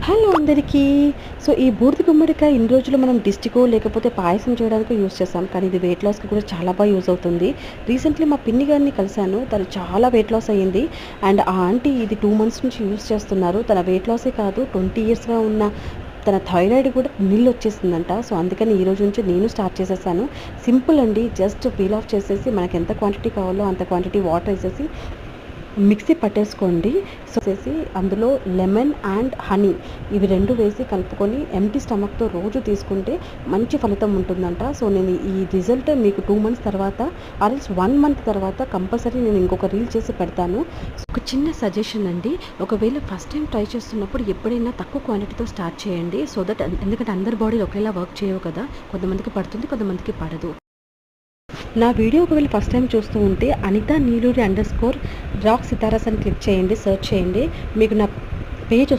Hello అందరికీ. So, ఈ బూడిద గుమ్మడికాయ ఇన్ని రోజులు మనం దిష్టికో, లేకపోతే పాయసం చేయడానికో యూజ్ చేసాం. కానీ ఇది వెయిట్ లాస్‌కి కూడా చాలా బాగా యూజ్ అవుతుంది. రీసెంట్‌లీ మా పిన్ని గారిని కలిసాను. తను చాలా వెయిట్ లాస్ అయ్యింది. అండ్ ఆ ఆంటీ ఇది 2 మంత్స్ నుంచి యూజ్ చేస్తున్నారు. తన వెయిట్ లాసే కాదు, 20 ఇయర్స్‌గా ఉన్న తన థైరాయిడ్ కూడా నీళ్ళొచ్చేసిందంట. సో, అందుకని ఈ రోజు నుంచి నేను స్టార్ట్ చేసేసాను. సింపుల్ అండి. జస్ట్ పీల్ ఆఫ్ చేసేసి మనకెంత క్వాంటిటీ కావాలో అంత క్వాంటిటీ వాటర్ ఏసేసి మిక్సీ పట్టేసుకోండి. సో, అందులో లెమన్ అండ్ హనీ ఇవి 2 వేసి కలుపుకొని ఎంప్టీ స్టమక్‌తో రోజు తీసుకుంటే మంచి ఫలితం ఉంటుందంట. సో, నేను ఈ రిజల్ట్ మీకు 2 మంత్స్ తర్వాత ఆర్ 1 మంత్ తర్వాత కంపల్సరీ నేను ఇంకొక రీల్ చేసి పెడతాను. ఒక చిన్న సజెషన్ అండి. ఒకవేళ ఫస్ట్ టైం ట్రై చేస్తున్నప్పుడు ఎప్పుడైనా తక్కువ క్వాంటిటీతో స్టార్ట్ చేయండి. సో దట్ ఎందుకంటే అందరి బాడీలు ఒకేలా వర్క్ చేయవు కదా! కొంతమందికి పడుతుంది, కొంతమందికి పడదు. నా వీడియో ఒకవేళ ఫస్ట్ టైం చూస్తూ ఉంటే అనితా నీలూరి _ రాక్ సితారాస్ అని క్లిక్ చేయండి, సెర్చ్ చేయండి. మీకు నా పేజ్